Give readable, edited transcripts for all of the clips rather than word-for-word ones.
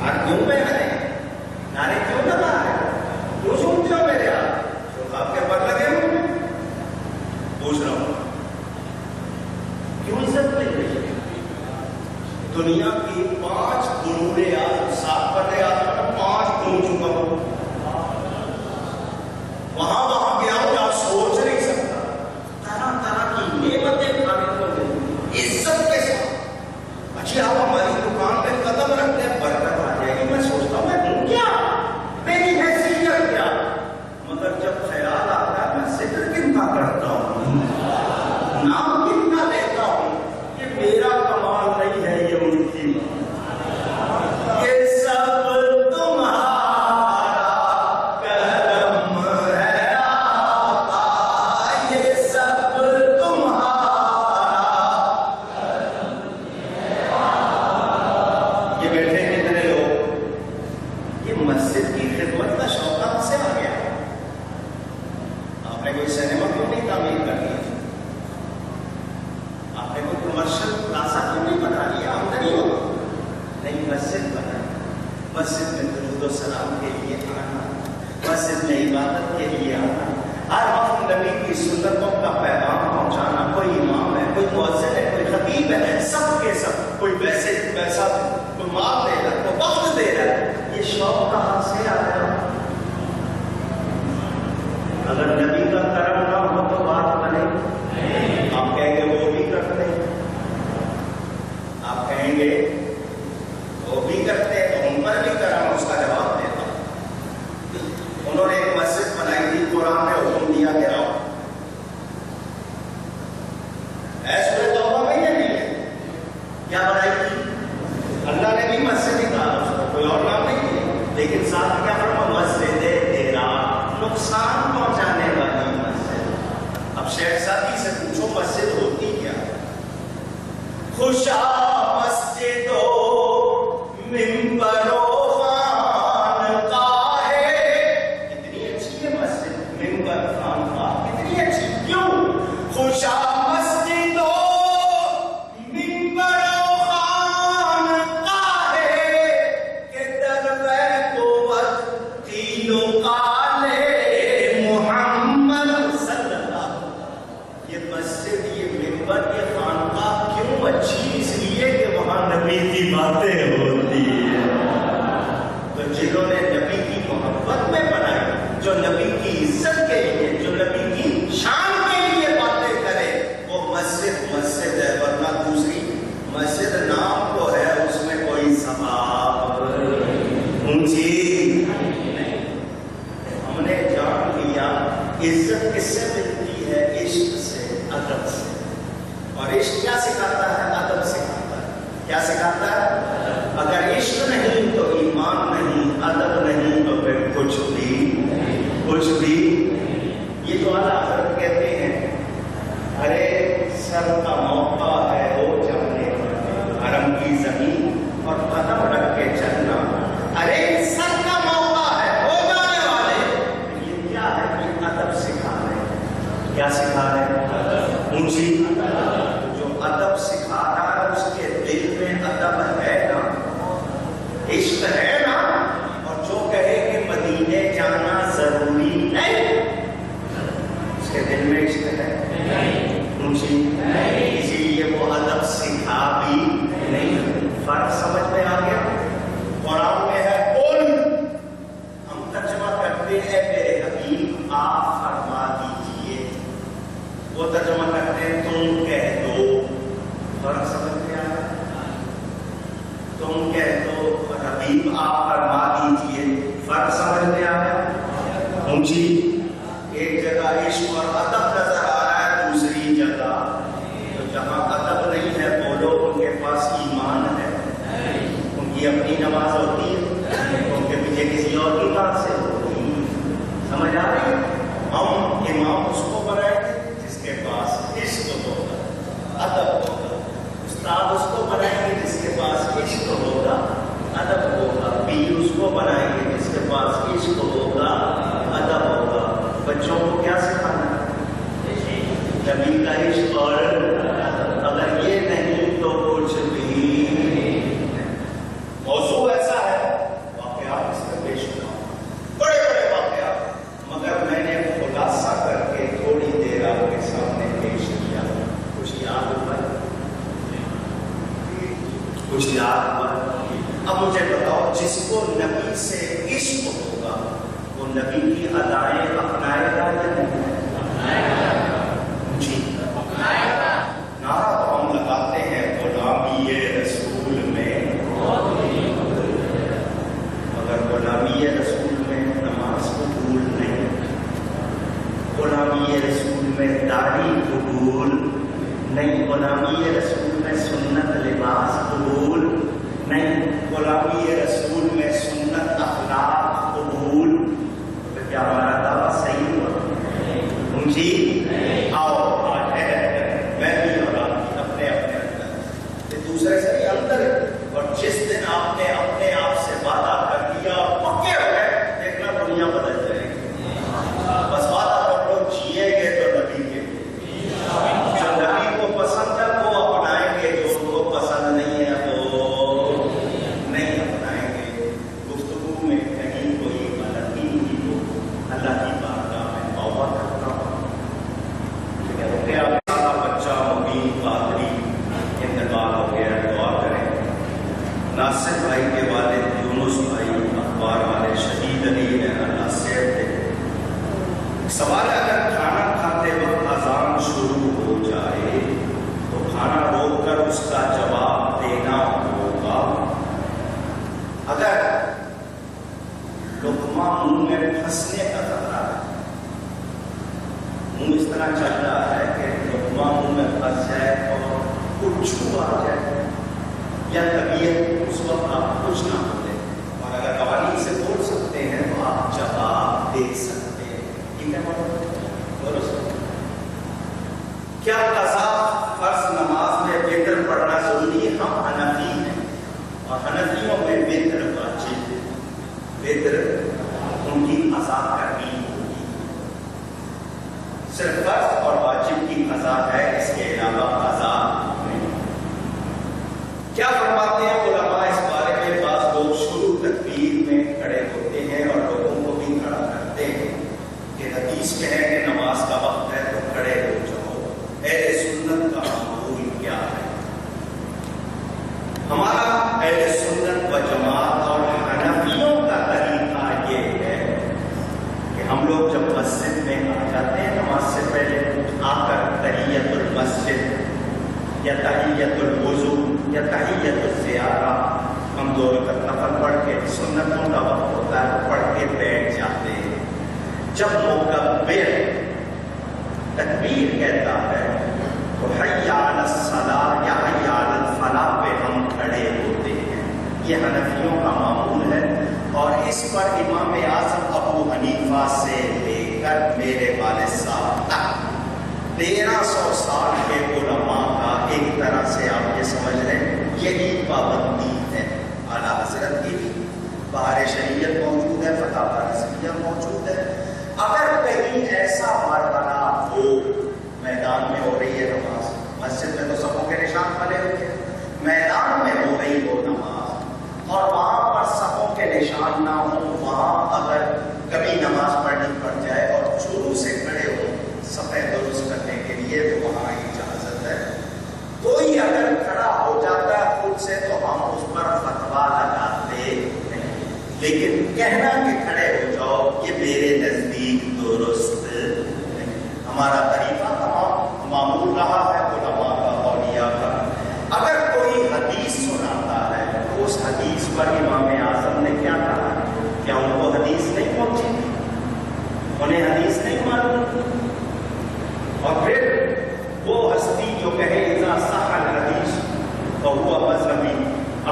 ہاتھ کیوں پہ آئے نعرے کیوں دبا رہے کیوں سنتے ہو میرے ہاتھ جو آپ کے پر لگے ہوں پوچھ رہا ہوں کیوں عزت نہیں رہی دنیا کی 5 قرون اعظم 7 بڑے اعظم 5 گھوم چکا ہوں وہاں گیا ہوں آپ سوچ نہیں سکتا طرح طرح کی نعمتیں کھانے کو ملتی عزت کے ساتھ اچھی آپ ہماری دکان پہ قدم رکھتے ہیں برکت آ جائے گی میں سوچتا ہوں میں ہوں کیا میری حیثیت کیا مگر جب خیال آتا ہے میں ذکر کن کا کرتا ہوں نام کن کا لیتا ہوں یہ میرا کمال نہیں ہے یہ ان کی یہ سب تمہارا کرم ہے آقا یہ سب تمہارا یہ بیٹھے کتنے لوگ یہ مسجد کی خدمت کا شوق کہاں سے آ گیا آپ نے کوئی سینما کیوں نہیں تعمیر کر دیا آپ نے کوئی کمرشل پلازا کیوں نہیں بنا لیا آمدنی ہو نہیں مسجد بنا مسجد میں درود و سلام کے لیے آنا مسجد میں عبادت کے لیے آنا ہر وقت نبی کی سنتوں کا پیغام پہنچانا کوئی امام ہے کوئی مؤذن ہے کوئی خطیب ہے سب کے سب کوئی ویسے پیسہ کوئی مال دے رہا ہے کوئی وقت دے رہا ہے یہ شوق کہاں سے آ رہا ہے اگر نبی کا کرم نہ ہو تو بات بنے آپ کہیں گے وہ بھی کرتے آپ کہیں گے وہ بھی کرتے تو ان پر بھی کرم اس کا جواب دیتا انہوں نے ایک مسجد بنائی تھی قرآن نے حکم دیا کہ رہو ایسے توبہ میں یہ نہیں ہے کیا بنائی تھی اللہ نے بھی مسجد ہی کہا اس کو کوئی اور نام نہیں ہے لیکن ساتھ کیا فرما مسجد تیرا نقصان پہنچانے والی مسجد اب شیخ صاحب سے پوچھو مسجد ہوتی کیا خوشا مسجد منبر و خانقاہ کتنی اچھی ہے مسجد منبر خانقاہ کتنی اچھی کیوں خوشا مسجد منبر و خانقاہ کہ در بیت و تین و قالے محمد صلی اللہ یہ مسجد یہ منبر یہ خانقاہ کیوں اچھی اس لیے کہ وہاں نبی کی باتیں ہوتی ہیں تو جنہوں نے نبی کی محبت میں بنائی جو نبی کی عزت کے لیے جو نبی کی شان کے لیے باتیں کرے وہ مسجد ہے ورنہ دوسری مسجد نام تو ہے اس میں کوئی ثواب اونچی نہیں ہم نے جان لیا عزت کس سے ملتی ہے عشق سے ادب سے اور عشق کیا سکھاتا ہے ادب سکھاتا ہے کیا سکھاتا ہے اگر عشق نہیں تو ایمان نہیں ادب نہیں تو پھر کچھ بھی یہ جو اعلیٰ حضرت کہتے ہیں ارے سر کا موقع ہے ہو جانے حرم کی زمین اور قدم رکھ کے چلنا ارے سر کا موقع ہے ہو جانے والے یہ کیا ہے کہ ادب سکھا رہے کیا سکھا رہے اونچی جو ادب سکھا رہا ہے اس کے دل میں ادب ہے نا عشق ہے نا اور جو کہے کہ مدینے جانا ضروری نہیں اس کے دل میں عشق ہے اونچی اسی لیے وہ ادب سکھا بھی نہیں فرق سمجھ میں آ گیا قرآن میں ہے قل ہم ترجمہ کرتے ہیں میرے حبیب آپ فرما دیجئے وہ ترجمہ کرتے ہیں تم کہہ دو فرق سمجھ میں آ گیا تم کہہ دو حبیب آپ فرما دیجئے فرق سمجھ میں آ گیا اونچی ایک جگہ عشق اور ادب نظر آ رہا ہے دوسری جگہ تو جہاں ادب نہیں ہے بولو ان کے پاس ایمان ہے ان کی اپنی نماز ہوتی ہے ان کے پیچھے کسی اور کی بات سے ہوتی ہے سمجھ آ رہی ہے ہم امام اس کو بنائیں گے جس کے پاس عشق ہوگا ادب ہوگا استاد اس کو بنائیں گے جس کے پاس عشق ہوگا ادب ہوگا پیر اس کو بنائیں گے جس کے پاس عشق ہوگا ادب ہوگا بچوں کو کیا سکھانا ہے نبی کا عشق اور اگر یہ نہیں تو کچھ بھی موضوع ایسا ہے اب مجھے بتاؤ، جس کو نبی سے عشق ہوگا وہ نبی کی ادائیں اپنائے گا یا نہیں؟ جی اپنائے گا۔ نعرہ تو ہم لگاتے ہیں غلامی رسول میں، مگر غلامی رسول میں نماز قبول نہیں، غلامی رسول میں داڑھی قبول نہیں، غلامی رسول میں سنت لباس قبول نہیں، غلامی رسول میں سنت اخلاق قبول۔ تو کیا ہمارا دعویٰ صحیح ہوا؟ جی آؤ آج میں بھی اور آپ اپنے اپنے اندر دوسرے سے اندر، اور جس دن آپ نے اپنے آپ سے وعدہ کر دیا پکے ہو گئے، دیکھنا دنیا بدل جائے گی۔ بس وعدہ کر لو، جیے گے تو نبی کے، جو نبی کو پسند ہے وہ اپنائیں گے، جو ان کو پسند نہیں ہے وہ نہیں اپنائیں گے۔ گفتگو میں کہیں کوئی غلطی کی ہو، اللہ کی بارگاہ میں توبہ کرتا ہوں۔ بچہ مبین قادری انتقال ہو گیا، دعا کریں۔ ناصر بھائی کے والد یونس بھائی اخبار والے شہید علی ہے، اللہ صحت دے۔ سوال ہے، اگر کھانا کھاتے وقت اذان شروع ہو جائے تو کھانا روک کر اس کا جواب دینا ہوگا؟ اگر لقمہ منہ میں پھنسنے کا خطرہ ہے، منہ اس طرح چل رہا ہے کہ لقمہ منہ میں پھنس جائے اور کچھ آ جائے یا طبیعت اس وقت آپ کچھ نہ بولے، اور اگر قوانین سے بول سکتے ہیں تو آپ جواب دے سکتے ہیں، ٹھیک ہے؟ کیا قضا فرض نماز میں وتر پڑھنا ضروری ہے؟ ہم حنفی ہیں اور حنفیوں میں وتر واجب، وتر ان کی قضا کرنی ہوگی، صرف فرض اور واجب کی قضا ہے، اس کے علاوہ قضا نہیں۔ کیا فرماتے ہیں علماء اس بارے میں؟ بعض لوگ شروع تکبیر میں کھڑے ہوتے ہیں اور لوگوں کو بھی کھڑا کرتے ہیں کہ حدیث میں ہے کہ نماز کا وقت ہے تو کھڑے ہو جاؤ۔ اہل سنت کا معمول کیا ہے؟ ہمارا اہل سنت و جماعت اور حنفیوں کا طریقہ یہ ہے کہ ہم لوگ جب مسجد میں آ جاتے ہیں نماز سے پہلے آ کر تحیت المسجد یا تحیت الوضو یا تحیت الزیارہ ہم 2 رکعت نفل پڑھ کے، سنتوں کا وقت ہوتا ہے، پڑھ کے بیٹھ جاتے ہیں۔ جب مکبر تکبیر کہتا ہے تو حی علی الصلاۃ یا حی علی الفلاح پہ ہم کھڑے ہوتے ہیں۔ یہ حنفیوں کا معمول ہے، اور اس پر امام اعظم ابو حنیفہ سے لے کر میرے والد صاحب تک 1300 سال کے علماء کا ایک طرح سے آپ یہ سمجھ لیں یہی پابندی ہے۔ اعلیٰ حضرت کی بھی بہار شریعت موجود ہے، فتاوی رضویہ موجود ہے۔ اگر کہیں ایسا مرحلہ ہو، میدان میں ہو رہی ہے نماز، مسجد میں تو صفوں کے نشان کھڑے ہوتے ہیں، میدان میں ہو رہی ہو نماز اور وہاں پر صفوں کے نشان نہ ہو، وہاں اگر کبھی نماز پڑھنی پڑ جائے اور شروع سے کھڑے ہو صفیں درست کرنے کے لیے تو وہاں اجازت ہے۔ کوئی اگر کھڑا ہو جاتا ہے خود سے تو ہم اس پر فتویٰ لگاتے نہیں، لیکن کہنا کہ کھڑے ہو جاؤ یہ میرے نزدیک درست نہیں۔ ہمارا طریقہ تمام معمول رہا ہے علماء کا، اولیاء کا۔ اگر کوئی حدیث سناتا ہے تو اس حدیث پر امام اعظم نے کیا کہا؟ کیا ان کو حدیث نہیں پہنچی تھی؟ انہیں حدیث نہیں معلوم؟ اور پھر وہ ہستی جو کہے اذا صح الحدیث فہو مذہبی،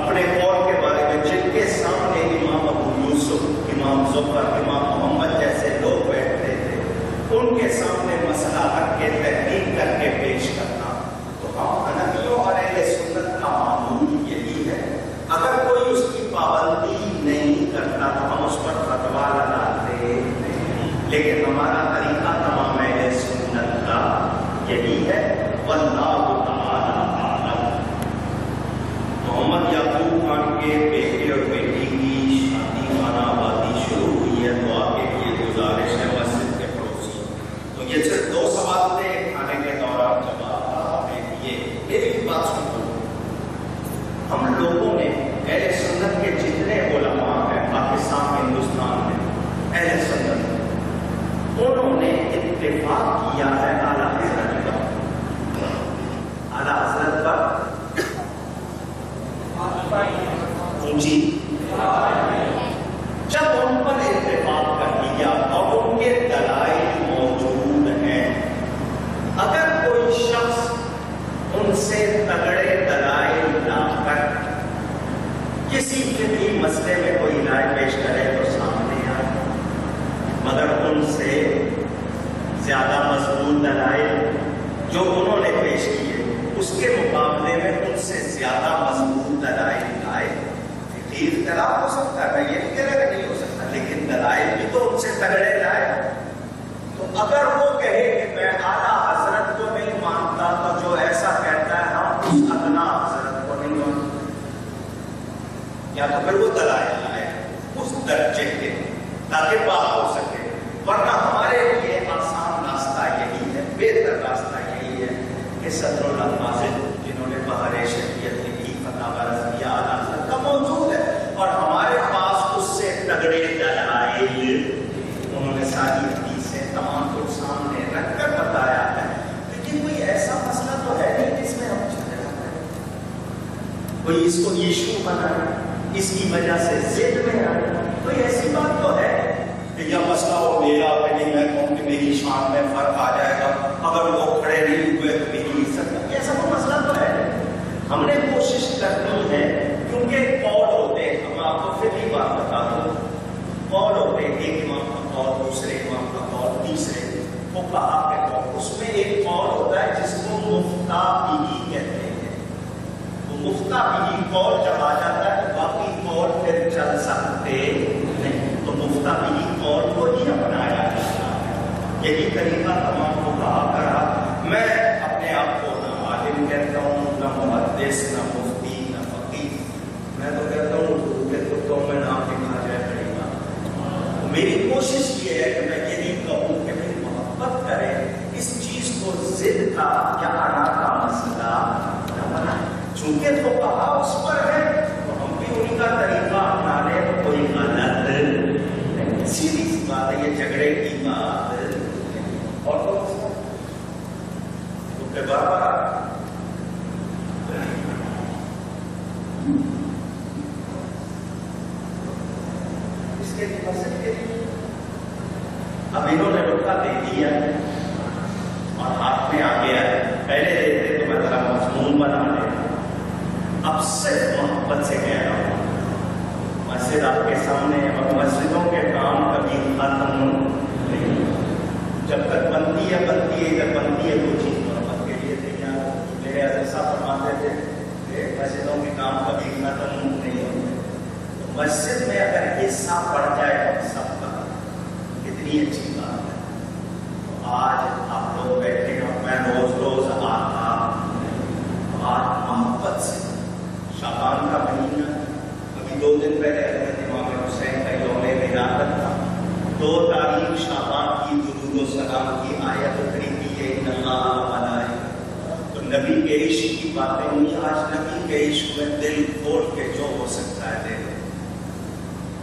اپنے قول کے بارے میں جن کے سامنے امام ابو یوسف، امام ظفر، امام محمد جیسے لوگ بیٹھتے تھے، ان کے سامنے مسئلہ رکھ کے تحقیق کر کے پیش کرنا، تو ہم حنفیوں اور اہل سنت کا معمول یہی ہے۔ اگر کوئی اس کی پابندی نہیں کرتا تو ہم اس پر فتویٰ لگاتے نہیں، لیکن ہمارا طریقہ تمام اہل سنت کا یہی ہے۔ واللہ تعالی اعلم۔ محمد یعقوب خان کے بیٹے اور بیٹی کی شادی خانہ آبادی شروع ہوئی ہے، دعا کے لیے گزارش ہے مسجد کے پڑوسی۔ تو یہ صرف 2 سوال تھے، کھانے کے دوران جواب آپ نے دیے۔ میری بات سنو، ہم لوگوں نے اہل سنت کے پیش کرے تو سامنے آئے، مگر ان سے زیادہ مضبوط دلائل جو انہوں نے پیش کیے اس کے مقابلے میں ان سے زیادہ مضبوط دلائل آئے۔ اختلاف ہو سکتا ہے، یہ نہیں کہہ رہا کہ نہیں ہو سکتا، لیکن دلائل بھی تو ان سے تگڑے لائے۔ تو اگر وہ کہے کہ میں اعلیٰ حضرت کو نہیں مانتا تو جو ایسا کہتا ہے ہم اس ادنا حضرت کو نہیں مانتے، یا تو پھر وہ دلائل لائے اس درجے کے تاکہ بات ہو سکے، ورنہ ہمارے لیے آسان راستہ یہی ہے، بہتر راستہ یہی ہے کہ صدر الفاظل جنہوں نے بہار شریعت لکھی، فتح رضویہ اعلیٰ حضرت کا موجود ہے، اور ہمارے پاس اس سے تگڑے دلائل انہوں نے ساری حدیثیں تمام کو سامنے رکھ کر بتایا ہے۔ لیکن کوئی ایسا مسئلہ تو ہے نہیں جس میں ہم جھگڑا کریں، کوئی اس کو ایشو بنائے، اس کی وجہ سے ضد میں آئے، کوئی ایسی بات تو ہے کہ یہ مسئلہ ہو میرا کہ نہیں میں کہوں کہ میری شان میں فرق آ جائے گا، اگر وہ کھڑے نہیں ہوئے تو میری عزت نہیں، ایسا کوئی مسئلہ تو ہے نہیں۔ ہم نے کوشش کرنی ہے، کیونکہ قول ہوتے ہیں، ہم آپ کو پھر بھی بات بتا دوں، قول ہوتے ہیں، ایک امام کا قول، دوسرے امام کا قول، تیسرے فقہا کے قول، اس میں ایک قول ہوتا ہے جس کو مفتہ بھی کہتے ہیں۔ وہ مفتہ بھی قول جب آ جاتا ہے تو باقی قول پھر چل سکتے نہیں، تو مفتہ بھی قول کو ہی اپنایا جاتا ہے۔ یہی طریقہ تمام فقہا کا رہا۔ میں اپنے آپ کو نہ عالم کہتا ہوں، نہ محدث، نہ مفتی، نہ فقیہ، میں تو کہتا ہوں اردو کے کتوں میں نام لکھا جائے پڑے گا۔ میری کوشش یہ ہے کہ میں یہ نہیں کہوں کہ میری محبت کرے، اس چیز کو ضد کا یا انا کا مسئلہ نہ بنائے، چونکہ فقہا اس پر ہے تو ہم بھی انہیں کا طریقہ اپنا لیں تو کوئی غلط نہیں، سیدھی سی بات ہے، یہ جھگڑے کی بات اور تو بار اس کے مسئلے کے لیے اب انہوں نے رکا دے دیا اور ہاتھ میں آ گیا ہے، پہلے دیتے تو میں ذرا مضمون بنا لیتا، اب صرف محبت سے کہہ رہا ہوں، مسجد آپ کے سامنے اور مسجدوں کے کام کبھی ختم نہیں، جب تک بنتی ہے ادھر بنتی ہے کوئی چیز محبت کے لیے تیار۔ میرے حضرت صاحب فرماتے تھے کہ مسجدوں کے کام کبھی ختم نہیں ہوتے، تو مسجد میں اگر حصہ پڑ جائے تو سب کا کتنی اچھی بات ہے۔ تو آج آپ لوگ بیٹھے ہو، میں روز آتا آپ محبت سے، شعبان کا مہینہ، ابھی 2 دن پہلے حضرت امام حسین کا یوم ولادت تھا، 2 تاریخ شعبان کی درود و سلام کی آیت اتری تھی ان اللہ و ملائکہ، تو نبی کے عشق کی باتیں ہوئی۔ آج نبی کے عشق میں دل کھول کے جو ہو سکتا ہے دے دو،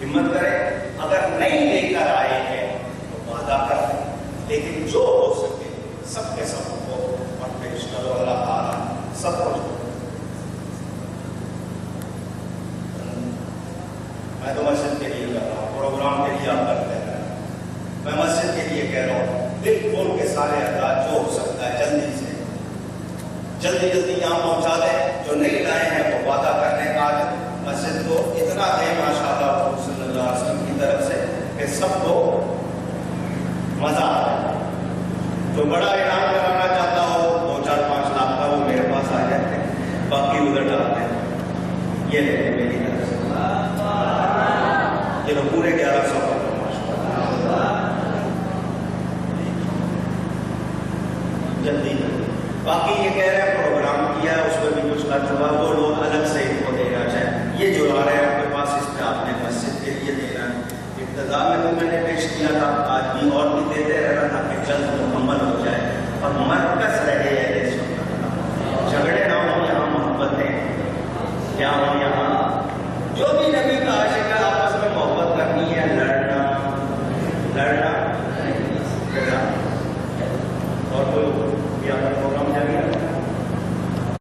ہمت کریں، اگر نہیں لے کر آئے ہیں تو وعدہ کریں، لیکن جو ہو سکے سب کے سب کو اور پیش کرو، اللہ تعالیٰ سب کو۔ میں تو مسجد کے لیے کر رہا ہوں، پروگرام کے لیے آپ کرتے ہیں، میں مسجد کے لیے کہہ رہا ہوں، دل کھول کے سارے افراد جو ہو سکتا ہے جلدی یہاں پہنچا دیں، جو نہیں لائے ہیں وہ وعدہ کرنے کا مسجد کو اتنا دیں ماشاءاللہ حضور صلی اللہ علیہ وسلم کی طرف سے کہ سب کو مزہ آ جائے۔ جو بڑا اعلان کرانا چاہتا ہو 2-4-5 لاکھ کا وہ میرے پاس آ جاتے ہیں، باقی ادھر ڈالتے ہیں، یہ لے میری طرف سے یہ پورے 1100 جلدی۔ باقی یہ کہہ رہے ہیں پروگرام کیا ہے، اس میں بھی کچھ خرچ ہوا، وہ لوگ الگ سے ان کو دینا چاہیں، یہ جو آ رہے ہیں آپ کے پاس اس پہ آپ نے مسجد کے لیے دینا ہے۔ ابتدا میں تو میں نے پیش کیا تھا، آج بھی اور بھی دیتے رہنا تھا کہ جلد مکمل ہو جائے اور مرکز رہے ہے اس وقت، جھگڑے نہ ہوں یہاں، محبتیں کیا ہوں یہاں، جو بھی نبی کا عاشق ہے آپس میں محبت کرنی ہے، لڑنا اور کوئی